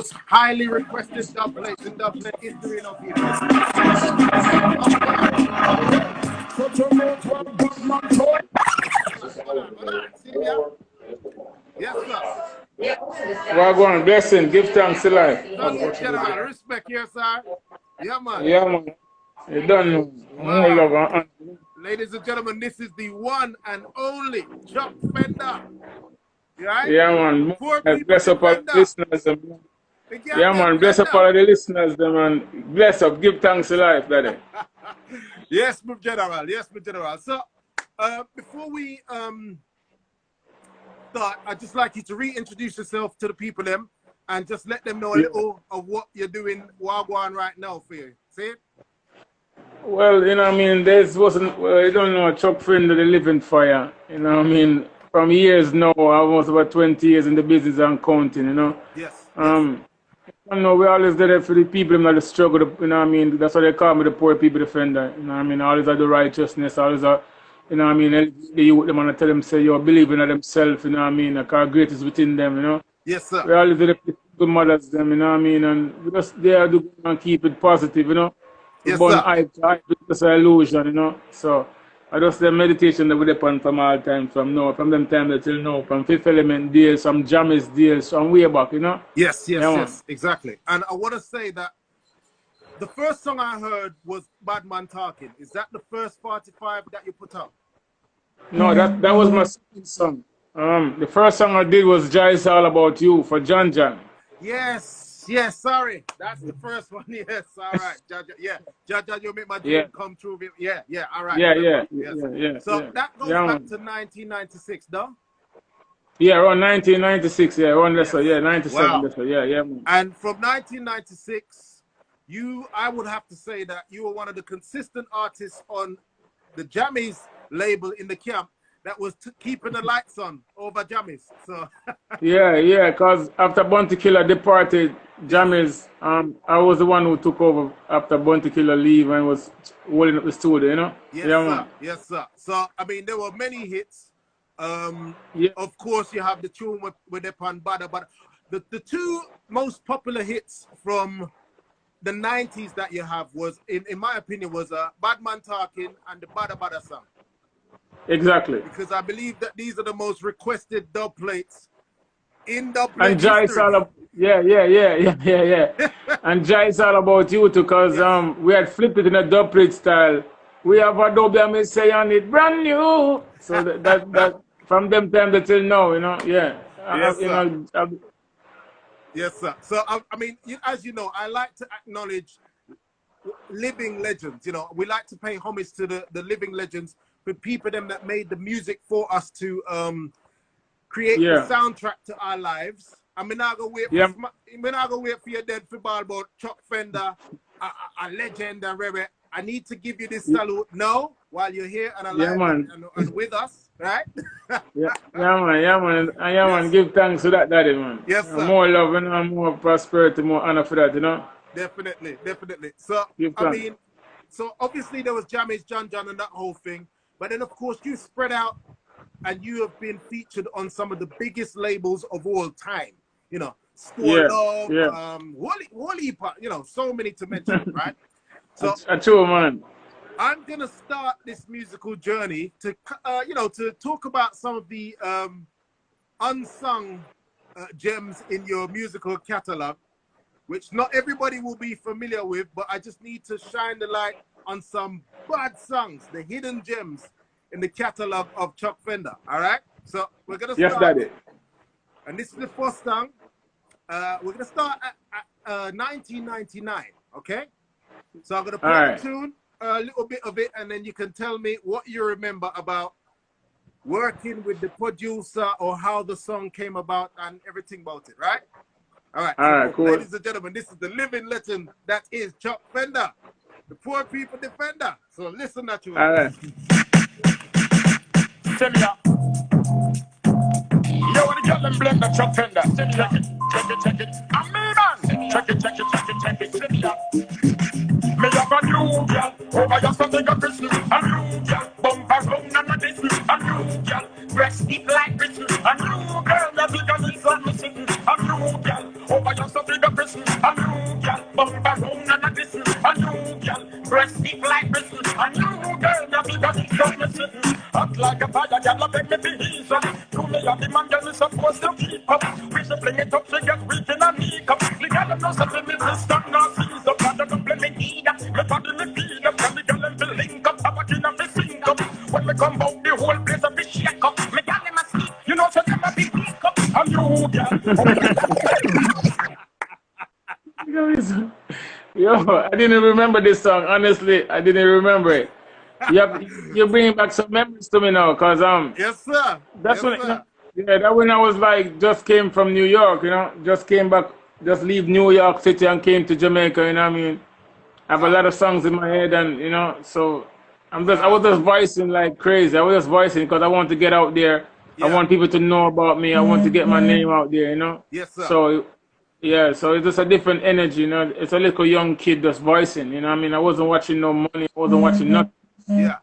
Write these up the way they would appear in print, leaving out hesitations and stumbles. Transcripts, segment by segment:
most highly requested dubplates in dubplate history of hip Yes, sir. Well, go on, blessing, give thanks to life. Thank you, General. Respect here, sir. Yeah, man. Yeah, man. You don't know. Wow. More love. Ladies and gentlemen, this is the one and only Chuck Fenda. Right? Yeah, man. Bless up all the listeners. Yeah, man. Bless up all the listeners, man. Bless up. Give thanks to life, daddy. Yes, my general. Yes, my general. So, before we start, I'd just like you to reintroduce yourself to the people, and just let them know a little of what you're doing, Wagwan, right now for you. See it? Well, you know what I mean, I don't know, Chuck Fenda, the living fire. You know what I mean? From years now, almost about 20 years in the business and counting, you know? Yes. You know, we always there for the people that the struggle, you know what I mean? That's why they call me the poor people defender. You know what I mean? Always are the righteousness, always are, you know what I mean? The youth, them and I tell them, say, you're believing in themselves, you know what I mean? Because great is within them, you know? Yes, sir. We always there for the mothers, them, you know what I mean? And we just there to go and keep it positive, you know? Yes, sir. Hype is an illusion, you know? So, I just the meditation that we depend from all time, from them time till now, from Fifth Element deals, some Jammys deals, from way back, you know? Yes, exactly. And I want to say that the first song I heard was Bad Man Talking. Is that the first 45 that you put out? No, that was my second song. The first song I did was Jai's All About You for John John. Yes, sorry. That's the first one. Yes, all right. Jaja, you make my dream come true. Yeah, all right. Yeah. So that goes back to 1996, though? Yeah, around 1996, around this, 97, wow. This, yeah, man. And from 1996, I would have to say that you were one of the consistent artists on the Jammys label in the camp that was keeping the lights on over Jammys. So yeah, because after Bounty Killer departed Jammys, I was the one who took over after Bounty Killer leave and was holding up the studio, you know? Yes, sir. So I mean, there were many hits. Of course, you have the tune with the Pan Bada, but the two most popular hits from the 90s that you have was, in my opinion, was Bad Man Talking and the Bada Bada song. Exactly. Because I believe that these are the most requested dub plates in dub plate and Jai's all about, yeah. And Jai's all about you too, because we had flipped it in a dub plate style. We have a dub that may say on it brand new. So that from them time till now, you know, Yes, sir. So I mean, as you know, I like to acknowledge living legends. You know, we like to pay homage to the living legends, for people them that made the music for us to create the soundtrack to our lives. I mean, I go wait for your dead football about Chuck Fenda, a legend and Reggae. I need to give you this salute now while you're here and alive and with us, right? man. Give thanks to that, daddy, man. Yes, sir. More love and more prosperity, more honor for that, you know? Definitely. So, I mean, so obviously there was Jammys, John, and that whole thing. But then, of course, you spread out and you have been featured on some of the biggest labels of all time. You know, Love, Wally, you know, so many to mention, right? So, true, man. I'm going to start this musical journey to, to talk about some of the unsung gems in your musical catalog, which not everybody will be familiar with, but I just need to shine the light on some bad songs, the hidden gems in the catalog of Chuck Fenda. All right? So we're going to start. Yes, daddy. And this is the first song. We're going to start at 1999, okay? So I'm going to play the tune, a little bit of it, and then you can tell me what you remember about working with the producer or how the song came about and everything about it, right? All right, cool. Ladies and gentlemen, this is the living legend that is Chuck Fenda, the poor people defender. So listen to it. All right. Send me up. You want to get them blend the Chuck Fenda. Check it. I'm me, man. Check it. Send me up. Me have a new girl, over your something a Christmas. A new girl, bumper round and a distance. A new girl, breast deep like Richie. A new girl, that big and it's like me sitting. A new girl, over your something a Christmas. like a fire, girl, make me be easy. You me have the man, girl, me supposed to keep up. We should bring it up, she get weak in her makeup. The girl, no something me this stand now, seize up. And the double me need up, me body me feed up. And the girl, them feel link up, have a kin of me sink up. When me come out, the whole place a be shake up. Me girl, them a sleep, you know, so them a be wake up. And you, girl. Yo, I didn't remember this song. Honestly, I didn't remember it. You're bringing back some memories to me now, cause Yes, sir. that's Yes, when sir. that when I was like just came from New York, just came back, just leave New York City and came to Jamaica. You know what I mean? I have a lot of songs in my head, and so I was just voicing like crazy. I was just voicing because I want to get out there. Yeah. I want people to know about me. I want to get my name out there. Yes, sir. So. Yeah, so it's just a different energy, It's a little young kid just voicing, I mean? I wasn't watching no money, I wasn't watching nothing. Yeah.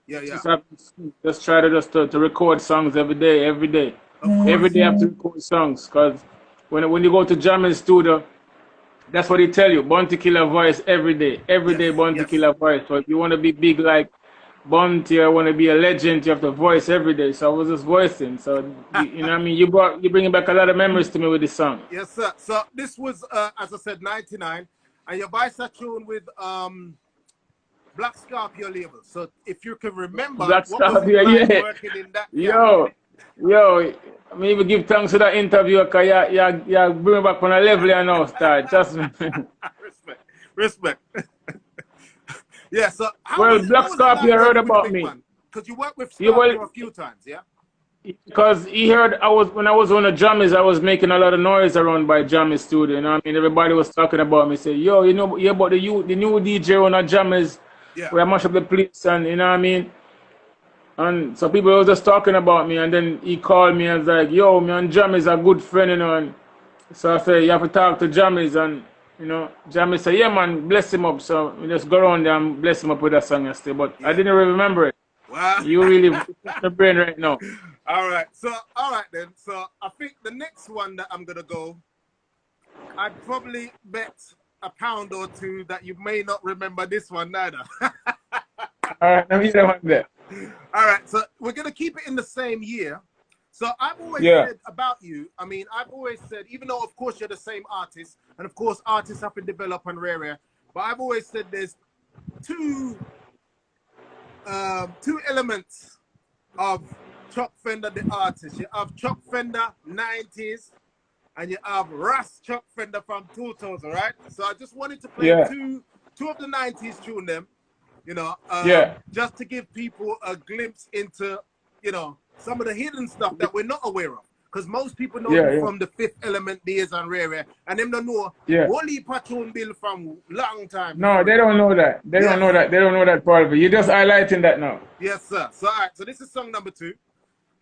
Just try to record songs every day. Every day I have to record songs, because when you go to Jammys studio, that's what they tell you, born to kill a voice every day. Every day born to kill a voice. So if you want to be big like Bounty, I want to be a legend, you have to voice every day. So I was just voicing. So, you know what I mean? You're bringing back a lot of memories to me with this song. Yes, sir. So this was, as I said, 99. And your voice are tuned with Black Scorpio label. So if you can remember, Black Scorpio, working in that Yo, I mean, even give thanks to that interview, because you bring me back on a level you know, start. Trust me. Respect. Yeah, so Black Scorpio heard about me. Because you worked with Scorpio a few times, yeah? Because he heard when I was on the Jammys, I was making a lot of noise around by Jammys studio. You know what I mean? Everybody was talking about me. Say, yo, you know about the new DJ on the Jammys, where I mash up the place, and you know what I mean? And so people were just talking about me, and then he called me and was like, yo, me and Jammys are good friend, And so I said, you have to talk to Jammys, and Jammys said, yeah, man, bless him up. So we just go around there and bless him up with that song yesterday. But I didn't really remember it. Wow. You really the brain right now. All right then. So I think the next one that I'm gonna go, I'd probably bet £1 or £2 that you may not remember this one neither. All right, let me hear one there. All right, so we're gonna keep it in the same year. So I've always said about you, I mean, I've always said, even though of course you're the same artist, and of course artists have to develop and rare, but I've always said there's two elements of Chuck Fenda the artist. You have Chuck Fenda 90s, and you have Ras Chuck Fenda from 2000, right? So I just wanted to play two of the 90s tune them, just to give people a glimpse into, some of the hidden stuff that we're not aware of. Because most people know you from the Fifth Element days and Rare, and them don't know Wally Patron Bill from long time. No, they don't know that. They don't know that. They don't know that part of it. You're just highlighting that now. Yes, sir. So, all right. So this is song number 2.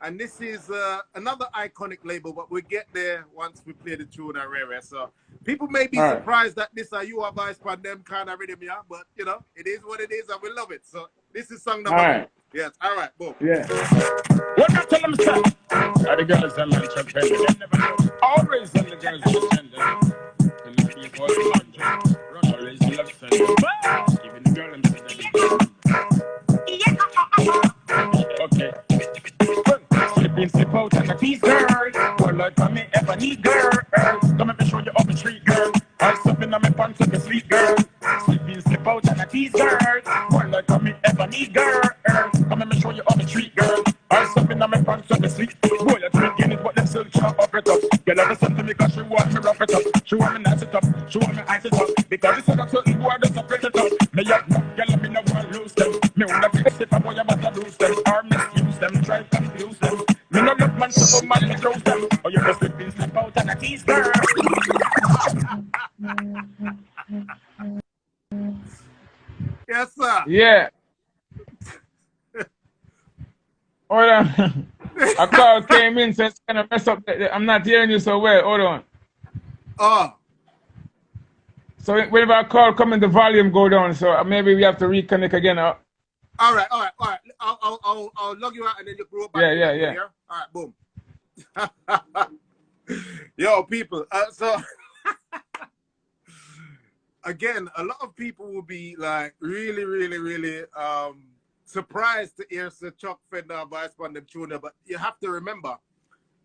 And this is another iconic label, but we'll get there once we play the tune and Rare. So people may be surprised that this are you advice for them kind of rhythm, but it is what it is and we love it. So this is song number 2. Yes, all right, boom. Yeah. What I tell them, sir? Are the girls that man Chuck Fenda? They never always tell the girls to send them. And the people run always love send them. Even the girl them send them. Okay. Slip in, slip out, and a tease girl. Well, like I may ever need girl. Come and show you up the street, girl. I step in on my pants like a sweet girl. Slip in, slip out, and a tease girl. Well, like I may ever need girl. Come and show you up the street, girl. I step in on my pants like a sweet. Boy, you're drinking it, but them still chop up it up. Girl, ever sent to me because she want me rough it up. She want me nice it up. She want me ice it up. Because this is a certain boy that's up it up. Me up, girl, me no want lose them. Me wanna fix it, boy, you better lose them. Or misuse them, try to confuse them. Me no look man, so man, me close them. Or you just slip in, slip out, and a tease girl. Yes, sir. Yeah. Hold on. A call came in, so it's kind of mess up. I'm not hearing you so well. Hold on. Oh. So whenever a call comes in, the volume go down. So maybe we have to reconnect again. All right. I'll log you out and then you grow back. Yeah. All right, boom. Yo, people. So again, a lot of people will be like really surprised to hear Sir Chuck Fenda voice on them tuner, but you have to remember,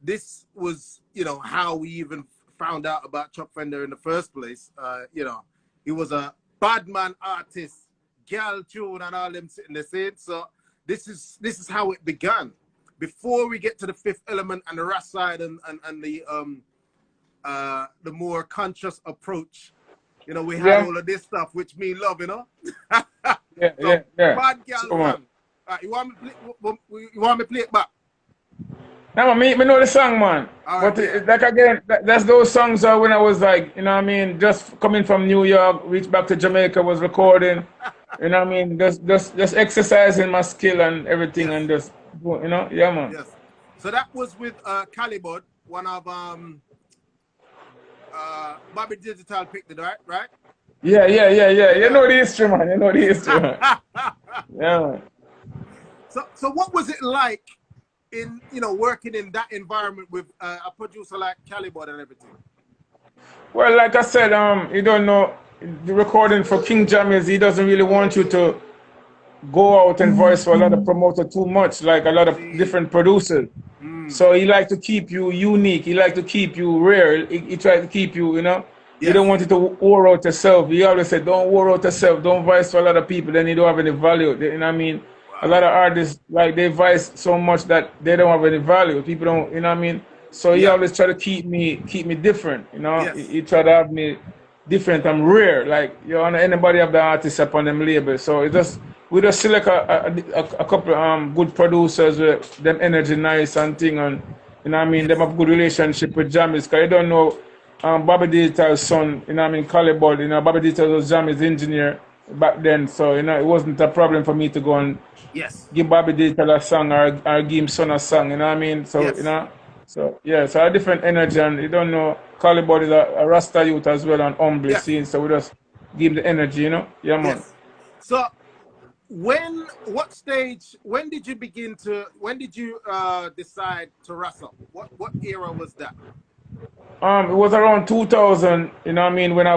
this was, you know, how we even found out about Chuck Fenda in the first place. You know, he was a badman artist, girl tune and all them sitting there saying. So this is how it began. Before we get to the Fifth Element and the Ras side and the more conscious approach, you know, we had all of this stuff, which me love, you know. Yeah. Bad girl, so, man. You want me play it back? No, me know the song, man. Right, but like again, that's those songs when I was like, you know what I mean, just coming from New York, reached back to Jamaica, was recording, you know what I mean, just exercising my skill and everything, and just, you know, yeah, man. Yes. So that was with Calibud, one of Bobby Digital picked it, right? Yeah. You know the history, man. You know the history, man. Yeah, man. So what was it like in, you know, working in that environment with a producer like Calibud and everything? Well, like I said, you don't know, the recording for King Jammys, he doesn't really want you to go out and voice for a lot of promoter too much, like a lot of different producers. So he like to keep you unique. He like to keep you rare. He try to keep you, you know. Yes. You don't want it to wore out yourself. He always said, don't wore out yourself. Don't voice for a lot of people. Then you don't have any value. You know what I mean? Wow. A lot of artists, like, they voice so much that they don't have any value. People don't, you know what I mean? So he always try to keep me different, you know. Yes. He try to have me different. I'm rare. Like, you know, anybody have the artist up on them label. So it just, we just select a couple good producers with them energy nice and thing, and you know what I mean, them have good relationship with Jammys, because you don't know Bobby Digital's son, you know what I mean, Calibud, you know, Bobby Digital was Jammys engineer back then, so you know it wasn't a problem for me to go and give Bobby Digital a song or give him son a song, you know what I mean? So you know, so yeah, so a different energy, and you don't know, Calibud is a Rasta youth as well and humble scene, so we just give him the energy, you know? Yeah, man. So what stage, when did you decide to wrestle? What era was that? It was around 2000, you know what I mean, when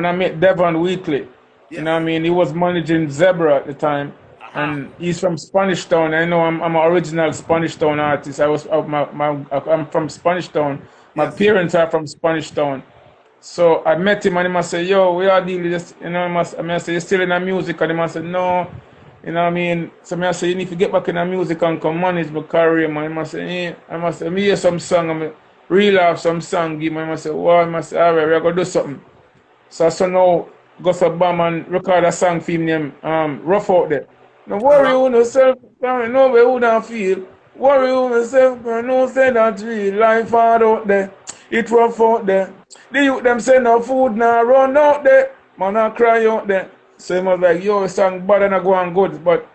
I met Devon Weekly. You know what I mean? He was managing Zebra at the time. And he's from Spanish Town. I know I'm an original Spanish Town artist. I'm from Spanish Town. My parents are from Spanish Town. So I met him and he must say, yo, we are dealing with this, you know, I say, you still in the music? And he must say, no. You know what I mean? So I say, you need to get back in the music and come manage my career, man. I must say, yeah. I must say, me hear some song, I reel off some song, give me. I must say, well, I must say, all right, we're going to do something. So now, go to Bam and record a song for him named Rough Out There. No worry on yourself, no way who don't feel. Worry on yourself, no say that real life hard out there. It rough out there. The youth them say no food now run out there. Man I cry out there. So he was like, yo, song bad and I go on good. But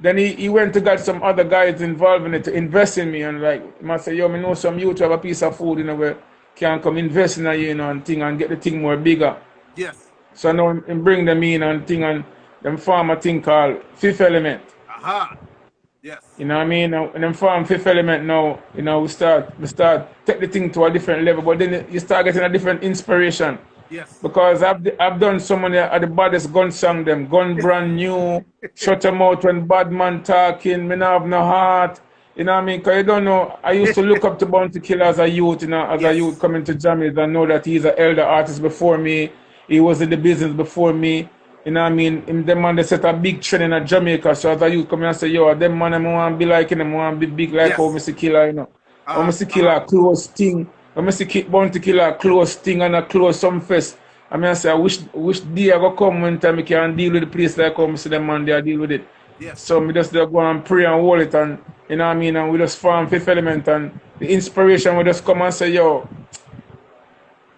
then he went to get some other guys involved in it to invest in me. And like, he must say, yo, me know some youth have a piece of food, you know, where can come invest in you, you know, and thing and get the thing more bigger. Yes. So now him bring them in and thing, and them form a thing called Fifth Element. Yes. You know what I mean? And them form Fifth Element now, you know, we start take the thing to a different level, but then you start getting a different inspiration. Yes. Because I've done so many of the baddest gun song them. Gun brand new, shut them out when bad man talking, me not have no heart. You know what I mean? Because you don't know, I used to look up to Bounty Killer as a youth, you know, as a youth coming to Jammys and know that he's an elder artist before me. He was in the business before me. You know what I mean? Them man, they set a big trend in Jamaica. So as a youth come and say, yo, them man, I want to be like him, I want to be big like how Mr. Killer, you know. How Mr. Killer close thing. How Mr. Bounty Killer close thing and a close some fest. I mean, I say, I wish day I go come one time I can deal with the place like how I see them man, they deal with it. Yes. So we just go and pray and hold it, and you know what I mean, and we just form Fifth Element, and the inspiration will just come and say, yo,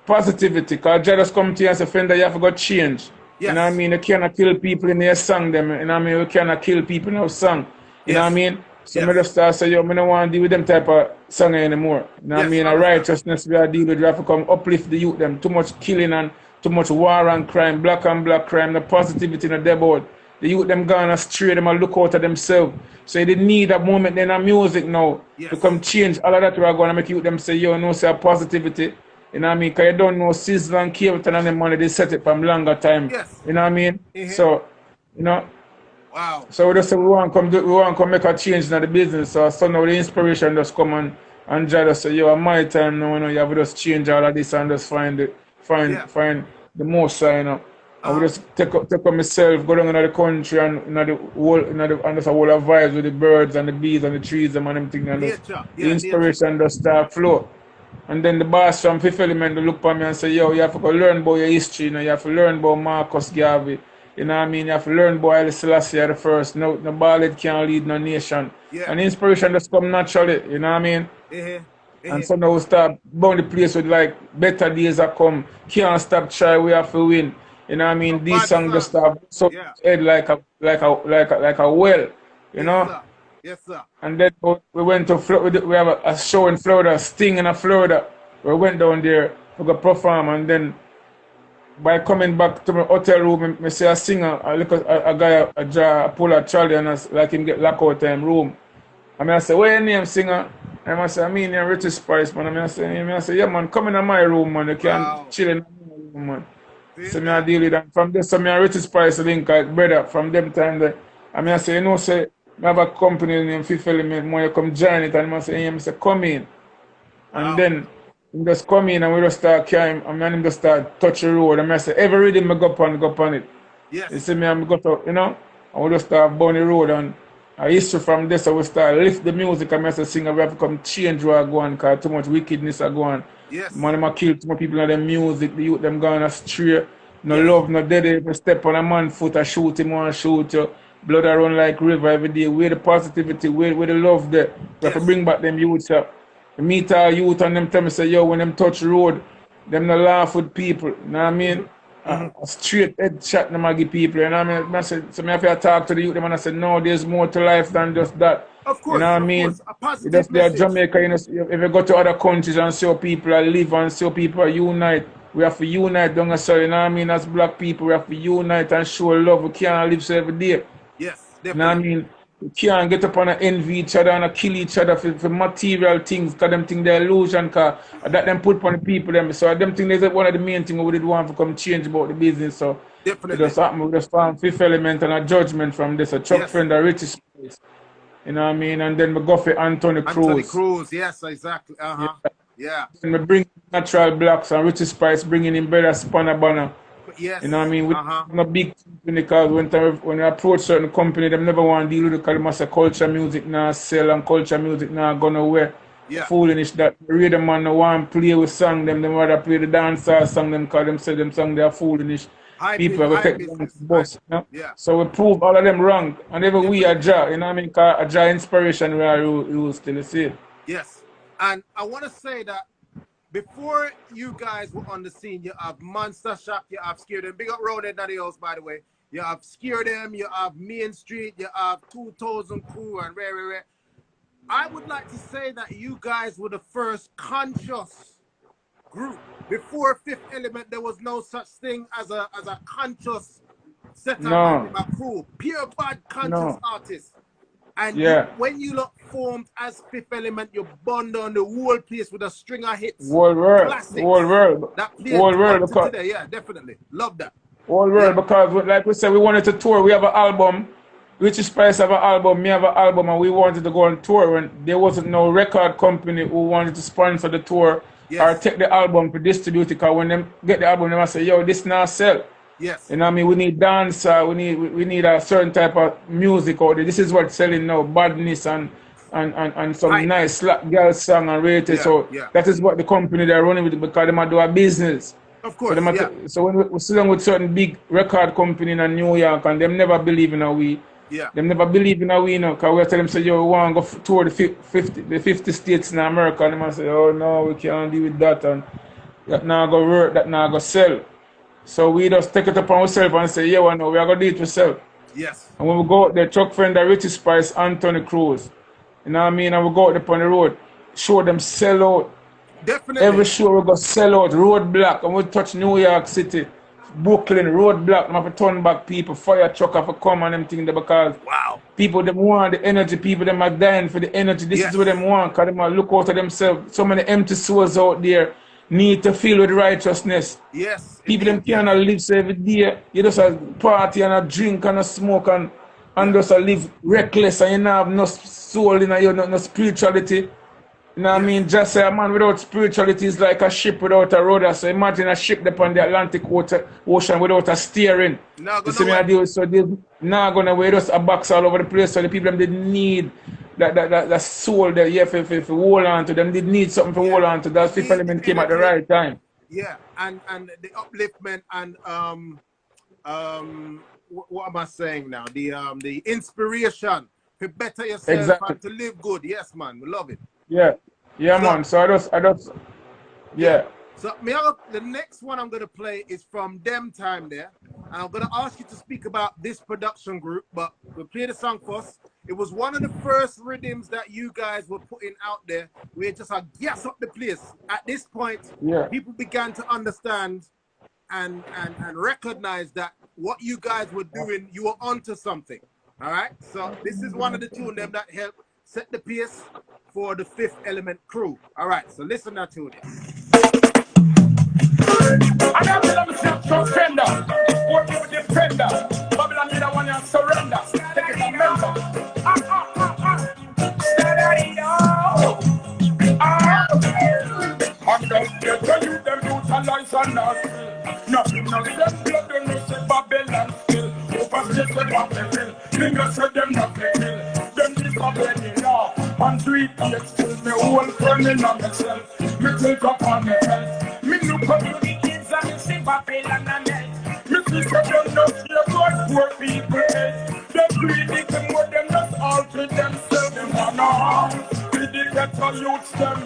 positivity, because I just come to you and say, Fenda, you have to go change. Yes. You know what I mean? You cannot kill people in their song them. You know what I mean? You cannot kill people in our song. You know what I mean? So I just start say, yo, I don't want to deal with them type of song anymore. You know what I mean? A righteousness we are dealing with, we have to come uplift the youth them. Too much killing and too much war and crime, black and black crime, the positivity in the deboard. The youth them gone astray, them and look out at themselves. So they need a moment in our music now to come change all of that. We are going to make youth them say, yo, no, say positivity. You know what I mean? Because you don't know Sizzle and Capleton and them money, they set it from longer time. Yes. You know what I mean? So, you know, Wow. So we just say we want to come make a change in the business. So now the inspiration just come and just say, yo, at my time now, you know, you have to just change all of this and just find the most, you know. And we just take up myself, go down in the country and and just a whole of vibes with the birds and the bees and the trees and everything, and just, the inspiration just start flow. And then the boss from Fifth Element will look at me and say, yo, you have to go learn about your history, you know, you have to learn about Marcus Garvey. You know what I mean? You have to learn about Haile Selassie the first. No ballad can't lead no nation. And inspiration just come naturally, you know what I mean? And so now we start going the place with like better days are come. Can't stop try, we have to win. You know what I mean? These songs just start so head like a well, you know? Yes, sir. And then we went to Florida. We have a show in Florida, Sting in Florida. We went down there to go perform, and then by coming back to my hotel room, I see a singer, a guy, pull a trolley and like him get locked out in room. And I say, what your name, singer? And I say, I mean, you're Richie Spice, man. And I say, yeah, man, come in my room, man. You can chill in my room, man. So I deal with that. From this, so I Richie Spice link, like, brother, from them time there. And I say, you know, say, I have a company named Fifth Element, when you come join it, and I say, come in. And then, he just come in and we just start carrying, and then just start touch the road. And I say, every rhythm I go on it. Yes. You see me, I'm go to, you know, and we just start burn the road. And a history from this, so we start lift the music, and I say, singer, we have to come change where I go on, because too much wickedness are going. Yes. Man, I kill too much people in their music, the youth them going astray. No love, no dead, if you step on a man foot, I shoot him, I shoot you. Blood I run like river every day. Where the positivity, where the love there. We have to bring back them youths up. Meet our youth and them tell me, say, yo, when them touch road, them not laugh with people. You know what I mean? A straight head shot them I give people. You know what I mean? I said, so I have to talk to the youth them and I said, no, there's more to life than just that. Of course, you know what I mean? A positive just there message. Jamaica, you know, if you go to other countries and see how people are live and see how people are unite, we have to unite, don't you know what I mean? As black people, we have to unite and show love. We can't live so every day. Yes, definitely. You know what I mean? We can't get up and envy each other and kill each other for material things, because them think they're illusion, because that them put upon the people them. So them think that's one of the main things we did want to come change about the business. So definitely. It just happened, we just found Fifth Element and a judgment from this. A Chuck Fenda, Richie Spice. You know what I mean? And then we go for Anthony Cruz, yes, exactly. Yeah. And we bring natural blacks and Richie Spice bringing in better spanner banner. Yes. You know what I mean? We're a big company, because when we approach certain company, they never want to deal with it, because they must say culture music now sell and culture music now go nowhere. Yeah. Foolish that radio man no want to play with song them rather play the dancehall song them, because them say them song they are foolish. People are going to take them to the bus. You know? Yeah. So we prove all of them wrong. And even we are Jah, you know what I mean? Because a Jah inspiration we are you still see. Yes. And I want to say that before you guys were on the scene, you have Monster Shop, you have Scare Them. Big up Roadhead Daddy House, by the way. You have Scare Them, you have Main Street, you have 2000 Crew, and rare. I would like to say that you guys were the first conscious group. Before Fifth Element, there was no such thing as a conscious setup a crew. Pure bad conscious artists. And when you look formed as Fifth Element, you bond on the whole place with a string of hits. Whole world. That whole world. Today. Yeah, definitely. Love that. Whole world, because like we said, we wanted to tour. We have an album. Richie Spice have an album, me have an album, and we wanted to go on tour. When there wasn't no record company who wanted to sponsor the tour or take the album to distribute it, because when they get the album, they must say, yo, this now sell. Yes. You know what I mean? We need dance, we need a certain type of music out there. This is what's selling now, badness and some nice slap girl song and rated. That is what the company they're running with, because they might do a business. Of course. So when we sit down with certain big record company in New York, and them never believe in we. Yeah. Them never believe in we, you know, because we tell them, say, yo, we want to go tour the 50 states in America, and they must say, oh no, we can't deal with that, and that now go work, that now go sell. So we just take it upon ourselves and say, yeah, well, no, we are going to do it ourselves. Yes. And when we go out there, Chuck Fenda, Richie Spice, Anthony Cruz, you know what I mean? And we go out there on the road, show them sell out. Definitely. Every show we go sell out, roadblock, and we touch New York City, Brooklyn, roadblock, and have to turn back people, fire truck have to come and them things there, because people them want the energy, people them are dying for the energy. This is what them want, because them look out of themselves. So many empty souls out there need to fill with righteousness. Yes. People them cannot live so every day. You just a party and a drink and a smoke and and just live reckless and you don't have no soul in you, no spirituality. You know what I mean? Just say a man without spirituality is like a ship without a rudder. So imagine a ship upon the Atlantic Ocean without a steering. You see me I do? So they're not gonna wear us a box all over the place. So the people them did need that soul that you have to hold on to. Them did need something to hold on to. That fifth element came at the right time. Yeah, and the upliftment and what am I saying now? The inspiration to better yourself and to live good. Yes, man, we love it. Yeah, man. So I just, yeah. So the next one I'm gonna play is from them time there, and I'm gonna ask you to speak about this production group. But we'll play the song first. It was one of the first rhythms that you guys were putting out there. We just gas up the place. At this point, people began to understand and recognize that what you guys were doing, you were onto something. All right. So this is one of the tunes them that helped set the pace for the Fifth Element crew. All right, so listen now to it. I got Chuck Fenda, what you defender? Babylon need a one and surrender. Take it a member. I'm just here to you them utilize and not nothing no them blood and no say Babylon still. Overstay the Babylon, me no say them not kill. Them disobeying law, and 3 years till me whole burning on myself. Me take up on my health. Me look up to the kids and me see Babylon and melt. Me see some them no fear God poor people hate. Them greedy them more them just alter themselves. Them are no harm, we the better youths them.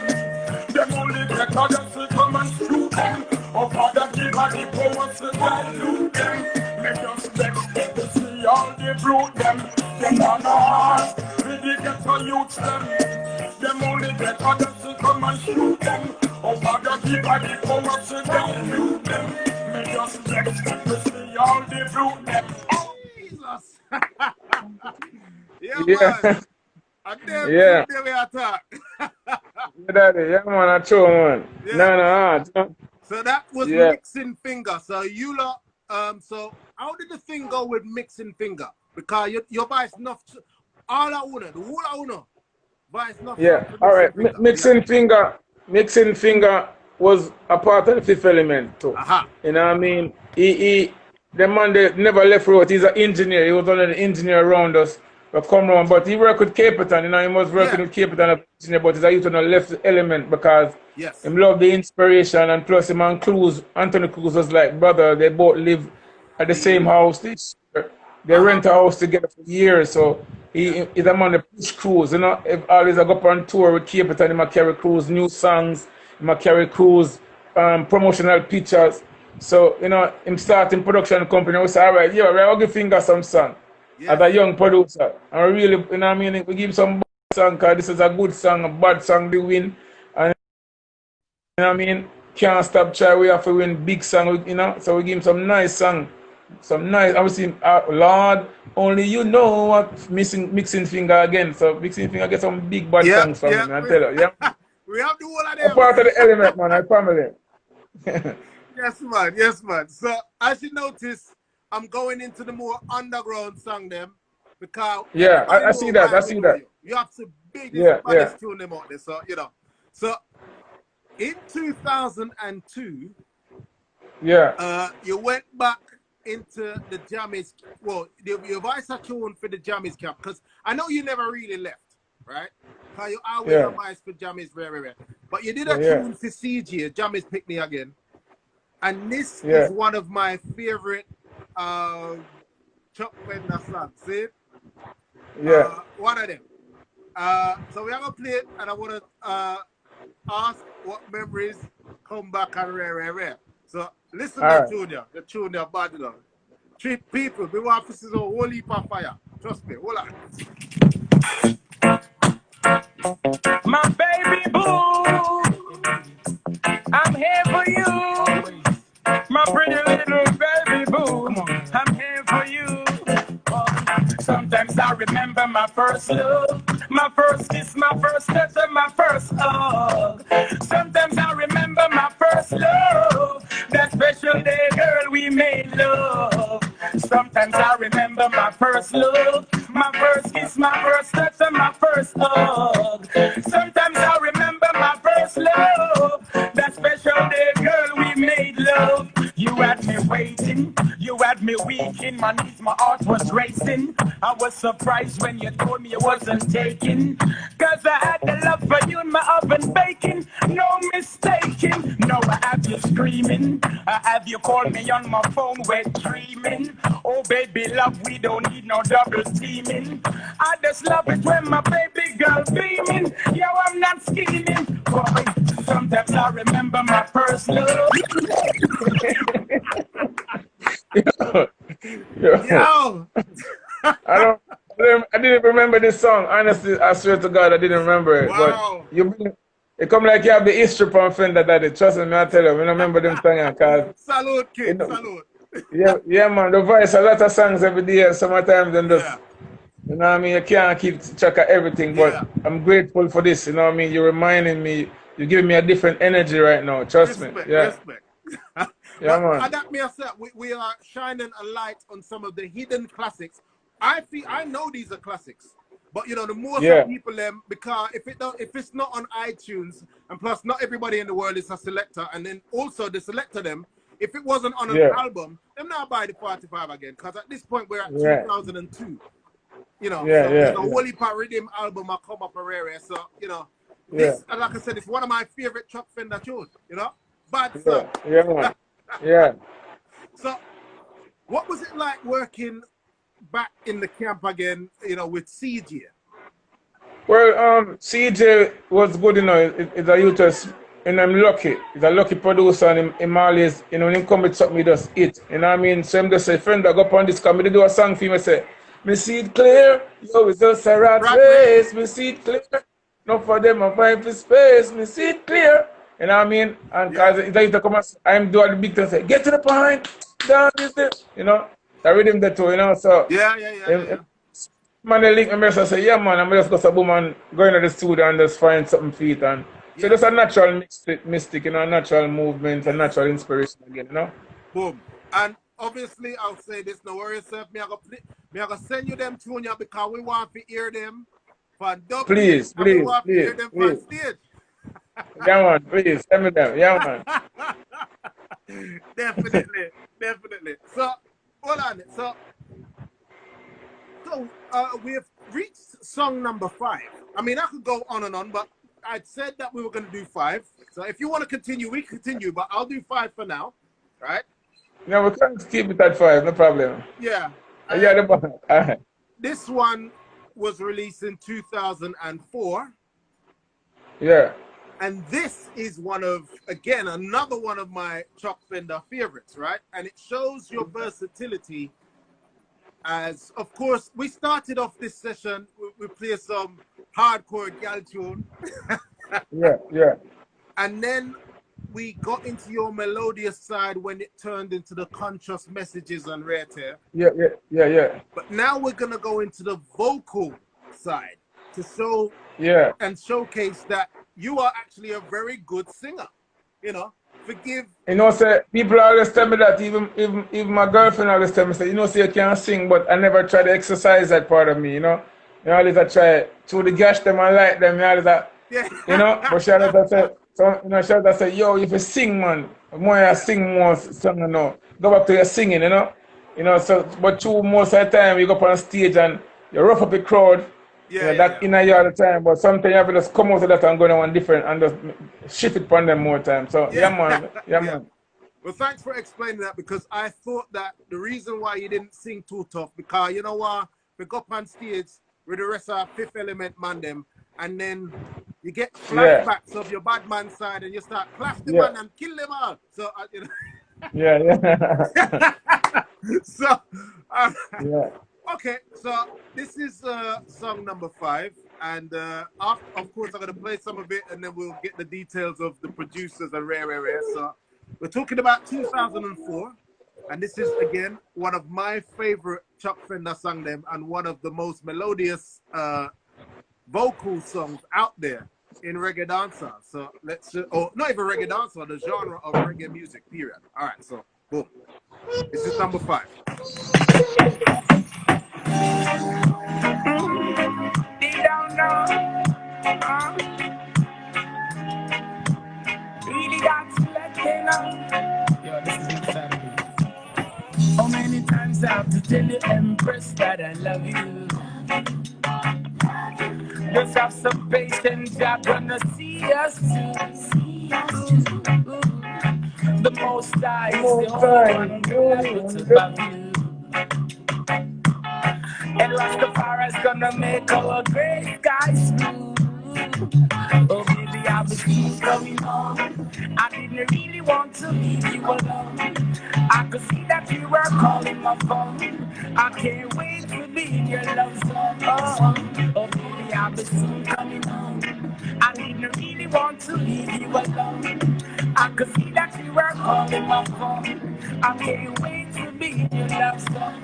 Them only better just to come and shoot them. Oh Father give us the power to dilute them. Make us vex to see all the brute them. Them are no harm, we the better youths them. Them only better just to come and shoot them. Oh Father give us the power to dilute them. Make us vex to see all the brute them. Oh Jesus! Man. And then we attack. Yeah, man, I show man. No. So that was Mixing Finger. So you lot, so how did the thing go with Mixing Finger? Because your voice not all I wanna, the whole I wanna. Voice not. Yeah, all right. Mixing Finger was a part of the Fifth Element too. You know what I mean? The man that never left road, he's an engineer. He was only an engineer around us. But come around, but he worked with Capitan, you know, he was working with Capitan, but he's a youth on the left element because he loved the inspiration, and plus him and Cruz, Anthony Cruz was like brother, they both live at the same house. They rent a house together for years, so he's a man that push Cruz, you know, if always I go up on tour with Capitan, he might carry Cruz new songs, he might carry Cruz promotional pictures. So, you know, him starting production company, we say, all right, I'll give Finger some song. As a young producer, and really, you know what I mean, we give some bad song because this is a good song, a bad song they win, and you know what I mean, can't stop try, we have to win big song, you know, so we give him some nice song, obviously, Lord, only you know what, Mixing Finger again, so Mixing Finger get some big bad songs from him, I tell you, we have the whole of them. A part of the element, man, I family. Yes, man. So, as you notice, I'm going into the more underground song them because I see that. You have to big this tune them out there. So you know. So in 2002, you went back into the Jammys. Well, your voice a tune for the Jammys camp because I know you never really left, right? Because you always a voice for Jammys, very. But you did a tune for CG, Jammys Pick Me Again, and this is one of my favorite. Chuck Fenda song, see? One of them. So we're gonna play it, and I wanna ask what memories come back and rare. So listen to the tune, bad enough. Treat people, we want to see a whole heap of fire. Trust me, hold on. My baby boo, I'm here for you. My pretty little baby boo, I'm here for you. Sometimes I remember my first love, my first kiss, my first touch, and my first hug. Sometimes I remember my first love, that special day, girl, we made love. Sometimes I remember my first love, me weak in my knees, my heart was racing. I was surprised when you told me you wasn't taking. Cause I had the love for you in my oven baking. No mistaking. Now I have you screaming. I have you call me on my phone when dreaming. Oh baby love, we don't need no double teaming. I just love it when my baby girl beaming. Yo, I'm not scheming. Boy, sometimes I remember my first love. Yo! I didn't remember this song. Honestly, I swear to God, I didn't remember it. Wow. But it come like you have the history from Fenda Daddy. Trust me, I tell you, I remember them singing. Cause Salute, kid. Salute. Yeah, man. The voice, a lot of songs every day. Sometimes them just, you know what I mean? You can't keep track of everything. But I'm grateful for this. You know what I mean? You're reminding me. You're giving me a different energy right now. Trust me. Yeah. Respect. Yeah, man. And that me say, we are shining a light on some of the hidden classics. I know these are classics, but you know the more some people them, because if it's not on iTunes, and plus not everybody in the world is a selector, and then also the selector them, if it wasn't on an album, them now buy the 45 again. Because at this point we're at 2002. You know, the Holy Rhythm album I come up a rare, so you know, this and like I said, it's one of my favorite Chuck Fenda tunes. You know, bad song. Yeah. So, what was it like working back in the camp again, you know, with CJ? Well, CJ was good, you know. It's a youth, and I'm lucky. He's a lucky producer, and him always, you know, when he come with something, he just hit. You know what I mean? So him just say, friend, I go up on this, come, me do a song for him, I say, me see it clear, yo, it's just a rat race, me see it clear. Not for them, I'm fighting for space, me see it clear. You know what I mean? And because it's like to come and I'm doing the big thing, say, get to the point, down this, you know. I read him that too, you know. So man, they link me, so I say, yeah, man, I'm just go to boom and go into the studio and just find something feet and so just a natural mystic, you know, a natural movement, a natural inspiration again, you know. Boom. And obviously, I'll say this, no worry yourself, me I go send you them tunes because we want to hear them for dub. Please. Hear them on stage. Yeah, man, please, send me them. Yeah, man. Definitely. So, hold on. So we have reached song number 5. I mean, I could go on and on, but I'd said that we were going to do 5. So if you want to continue, we continue, but I'll do 5 for now, right? No, we can keep it at 5, no problem. Yeah. This one was released in 2004. Yeah. And this is another one of my Chuck Fenda favorites, right? And it shows your versatility as, of course, we started off this session, we play some hardcore gal tune. yeah. And then we got into your melodious side when it turned into the conscious messages and rare tear. Yeah. But now we're going to go into the vocal side to show and showcase that you are actually a very good singer. You know, forgive. You know, say people always tell me that, even my girlfriend always tell me, say, you know, say you can't sing, but I never try to exercise that part of me, you know. You always I try to the gash them and like them, you always you know, but she always say, so, you know, she always say, yo, if you sing, man, more you sing more song, you know, go back to your singing, you know. You know, so, but most of the time you go up on stage and you rough up the crowd. In a year at a time, but sometimes you have to just come out of that and go on one different and just shift it upon them more time. So man. Well, thanks for explaining that, because I thought that the reason why you didn't sing too tough, because you know what, we go up on stage with the rest of Fifth Element man them, and then you get flashbacks of your bad man side and you start clash the man and kill them all. So you know. So okay, so this is song number 5, and of course I'm going to play some of it, and then we'll get the details of the producers and rare. So we're talking about 2004, and this is again one of my favorite Chuck Fenda song them, and one of the most melodious vocal songs out there in reggae dancehall. So let's, not even reggae dancehall, the genre of reggae music. Period. All right, so boom, this is number 5. They don't know. Really got to let them know. Yo, this is my Saturday. How many times tell you, Empress, that I love you. Just have some patience, you're gonna see us through. The most high is the only one who able to love you. And Rastafari's gonna make our gray skies blue. Oh baby, I was soon coming home. I didn't really want to leave you alone. I could see that you were calling my phone. I can't wait to be in your love zone. Oh baby, I was soon coming home. I didn't really want to leave you alone. I could see that you were calling my phone. I can't wait to be in your love zone.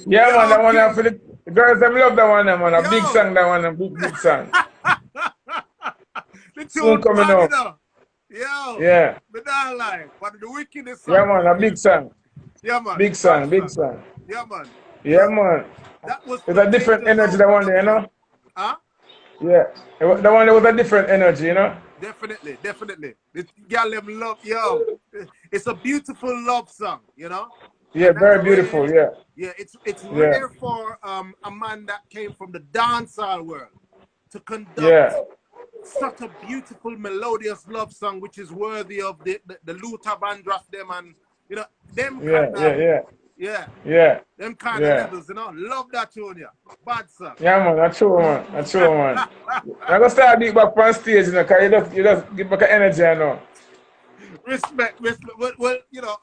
Yeah, Yo, man, that one King. for the girls, them love that one, man. A Yo. big song, that one, a big song. The Soon tune coming bad up. enough. Yo. Yeah. But not lie. One of the wickedest songs. Yeah, man, a big song. Yeah, man. Big song, big song. Yeah, man. Yeah, man. That was It's a different energy, that one there, you know? Huh? Yeah. The one there was a different energy, you know? Definitely, definitely. This girl them love, yo. It's a beautiful love song, you know? Yeah, very beautiful, yeah. Yeah, it's rare for a man that came from the dancehall world to conduct such a beautiful melodious love song, which is worthy of the Luther Vandross them and you know them them kind of levels, you know. Love that tune, yeah. Bad song. Yeah, man, that's true, man. That's true, man. I'm gonna start deep back on stage, you know, cause you just give back an energy, you know. Respect. Well, you know,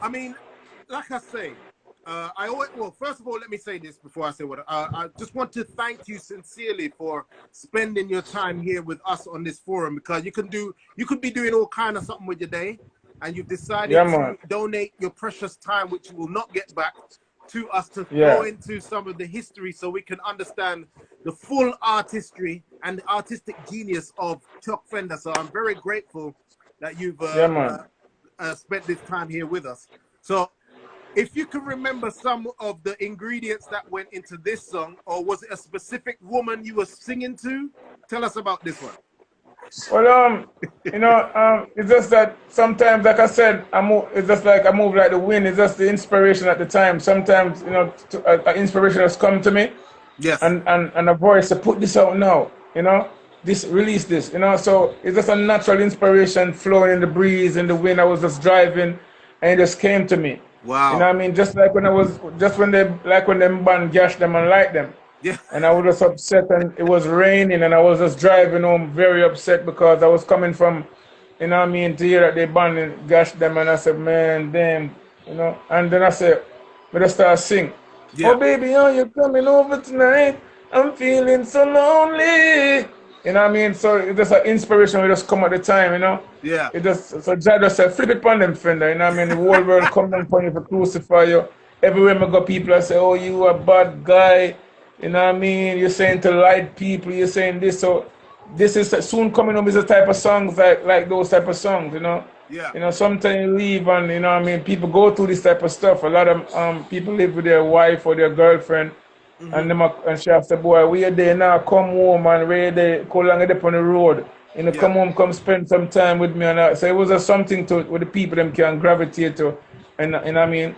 I mean, like I say, first of all, let me say this before I say what I just want to thank you sincerely for spending your time here with us on this forum, because you could be doing all kind of something with your day, and you've decided to donate your precious time, which you will not get back, to us to go into some of the history so we can understand the full artistry and the artistic genius of Chuck Fenda. So I'm very grateful that you've spent this time here with us. So if you can remember some of the ingredients that went into this song, or was it a specific woman you were singing to? Tell us about this one. Well, you know, it's just that sometimes, like I said, it's just like I move like the wind. It's just the inspiration at the time. Sometimes, you know, inspiration has come to me. Yes. And a voice to put this out now, you know, release this, you know. So it's just a natural inspiration flowing in the breeze, in the wind. I was just driving, and it just came to me. Wow. You know what I mean? Just like when them band gashed them and light them. Yeah. And I was just upset, and it was raining, and I was just driving home very upset because I was coming from, you know what I mean, to hear that they banned and gashed them, and I said, man, damn, you know. And then I said, I just start sing. Yeah. Oh baby, are you coming over tonight? I'm feeling so lonely. You know what I mean? So it's just an inspiration will just come at the time, you know? Yeah. It just so Jah just said, flip it upon them, Fenda, you know what I mean? The whole world come down upon you to crucify you. Everywhere I go, people I say, oh, you a bad guy. You know what I mean? You're saying to light people, you're saying this. So this is soon coming up is a type of songs like those type of songs, you know? Yeah. You know, sometimes you leave and, you know what I mean, people go through this type of stuff. A lot of people live with their wife or their girlfriend, and she has to, boy, we are there now, come home and we're there, go along on the road. You know, come home, come spend some time with me. And so it was something to where the people them can gravitate to. And you know what I mean?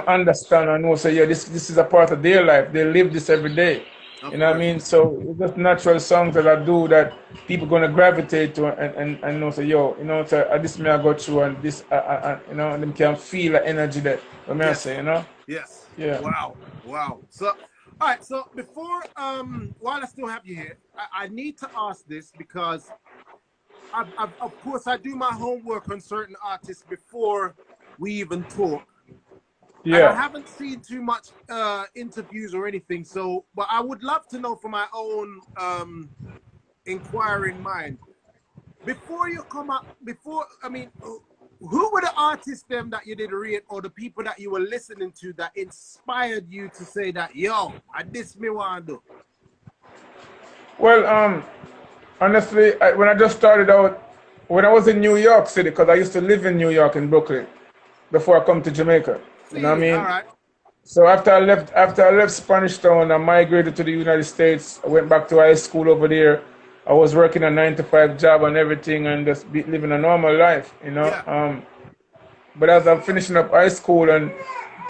Understand and know, say, yeah, this is a part of their life. They live this every day. You know what I mean? So it's just natural songs that I do that people gonna gravitate to and know, say, yo, you know, so this may I go through and this, you know, and them can feel the energy that I say, you know? Yes. Yeah. Wow. So, all right. So before, while I still have you here, I need to ask this because, of course, I do my homework on certain artists before we even talk. Yeah. And I haven't seen too much interviews or anything, so but I would love to know from my own inquiring mind. Before you come up, I mean, who were the artists them that you did read, or the people that you were listening to that inspired you to say that, yo, this me want to do? Well, honestly, when I just started out, when I was in New York City, because I used to live in New York, in Brooklyn, before I come to Jamaica. You know what I mean? All right. So after I left Spanish Town, I migrated to the United States. I went back to high school over there. I was working a 9-to-5 job and everything, and just living a normal life, you know. But as I'm finishing up high school and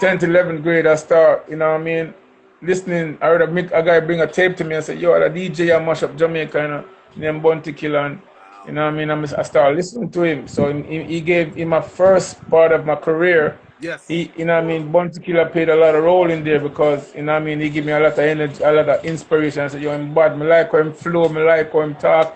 10th, 11th grade, I start, you know what I mean, listening. I heard a guy bring a tape to me and say, yo, the DJ I mash up Jamaica, you know, named Bounty Killer. And, you know what I mean, I started listening to him. So he gave, in my first part of my career, Yes. you know what I mean, Bounty Killer played a lot of role in there because, you know what I mean, he gave me a lot of energy, a lot of inspiration. I said, yo, I'm bad. I like how him flow, I like how him talk,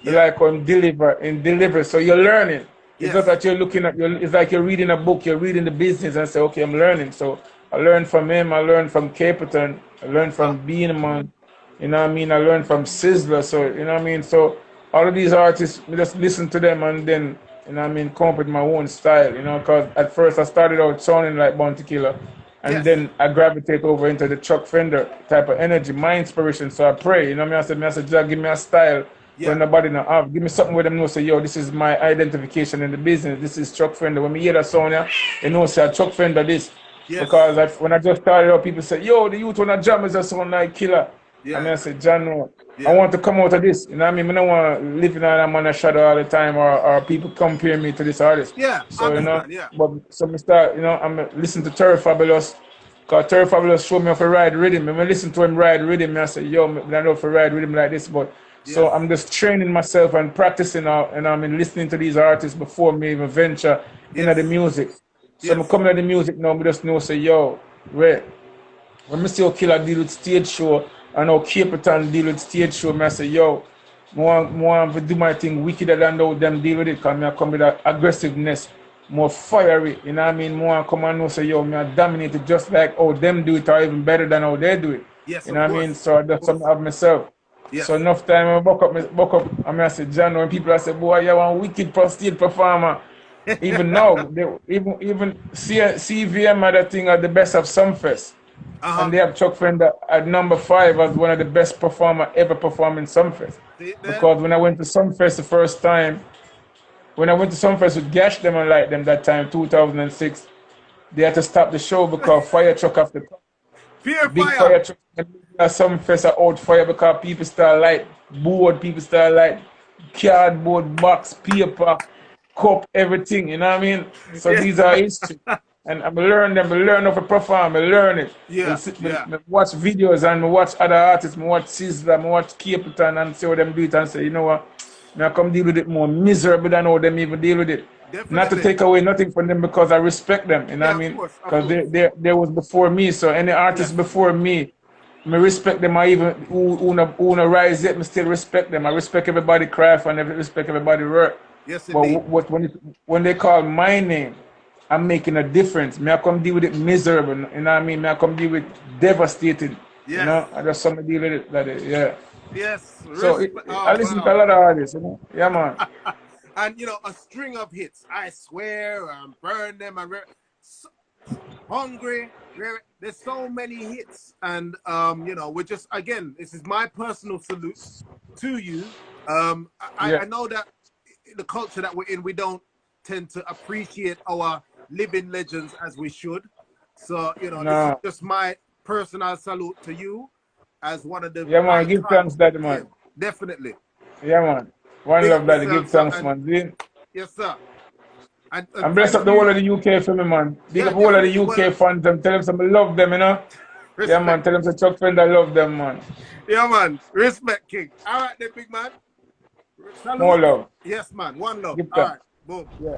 I like how him deliver. So you're learning. It's not Yes. that you're looking at it's like you're reading a book, you're reading the business and say, okay, I'm learning. So I learned from him, I learned from Capitan, I learned from Bean Man, you know what I mean? I learned from Sizzler, so you know what I mean? So all of these artists, we just listen to them and then, you know what I mean, come up with my own style, you know, because at first I started out sounding like Bounty Killer. And Yes. then I gravitate over into the Chuck Fenda type of energy, my inspiration. So I pray, you know what I mean? I said, Jack, give me a style Yeah. when nobody not have. Give me something where them know say, yo, this is my identification in the business. This is Chuck Fenda. When me hear that song, yeah, you know say Chuck Fenda this. Yes. Because when I just started out, people say, yo, the youth on the jam is a sound like Killer. Yeah. And I said, John, no. Yeah. I want to come out of this. You know what I mean? I don't want to live in a man shadow all the time or people compare me to this artist. Yeah. So, you know, Yeah. but so I start, you know, I'm listening to Terry Fabulous. Because Terry Fabulous showed me how to ride rhythm. When I listen to him ride rhythm, I say, yo, I don't know if I ride rhythm like this. But so Yes. I'm just training myself and practicing out, and I'm listening to these artists before me even venture into the Yes. music. So I'm Yes. coming to the music now, I just know, say, yo, wait. When I see how Killer deal with stage show and how Capitan deal with stage show, I say, yo, more to do my thing wickeder than how them deal with it, because I come with that aggressiveness, more fiery, you know what I mean? More come and know, say, yo, I dominate it just like how them do it or even better than how they do it. Yes. You Of know what I mean? course. So I just something of myself. So Yes. enough time I buck up, I mean, I say, John, when people I say, boy, you're one wicked stage performer. Even now, even CVM are the thing are the best of Sumfest. And they have Chuck Fenda at number 5 as one of the best performer ever perform in Sumfest. See it there? Because when I went to Sumfest the first time, when I went to Sumfest with Gash them and like them that time, 2006, they had to stop the show because fire truck after Pure big fire. fire truck at Sumfest are out fire because people start like board, people start like cardboard, box, paper, cup, everything, you know what I mean? So Yeah. these are history. And I learn them, I learn how to perform, I learn it. Yeah. Yeah. I watch videos and I watch other artists, I watch Sizzler, I watch Capitan and see how them do it and say, you know what, I come deal with it more miserable than how them even deal with it. Not to Definitely. take away nothing from them because I respect them, you know Yeah. what I Of mean? course. Of Because course. they was before me, so any artist Yes. before me, I respect them. I even who no rise yet, I still respect them. I respect everybody craft and respect everybody work. Yes, But indeed. when they call my name, I'm making a difference. May I come deal with it miserable, you know what I mean? May I come deal with devastated, you Yes. know? I just something deal with it like that, yeah. Yes. So Respect. I Oh listen to a wow. lot of artists, you know? Yeah, man. And you know, a string of hits. I swear, burn them and so, hungry. There's so many hits, and you know, we're just again. This is my personal salute to you. I Yeah. know that the culture that we're in, we don't tend to appreciate our living legends as we should. So you know, this is No. just my personal salute to you as one of the Yeah, man. Give thanks, icons. daddy, Yeah, man. definitely. Yeah, man. One Big up love, daddy. Give yourself, sir. thanks, And man. See? yes, sir. And And bless thank up the whole you. of the UK for me, man. Big Yeah, up all of the definitely. Well, UK fans and tell them some love them, you know? Yeah, man. respect. Tell them some Chuck Fenda love them, man. Yeah, man. Respect, King. All right, then, big man. More Salute. love. Yes, man. One love. Give All thanks. right. Boom. Yeah.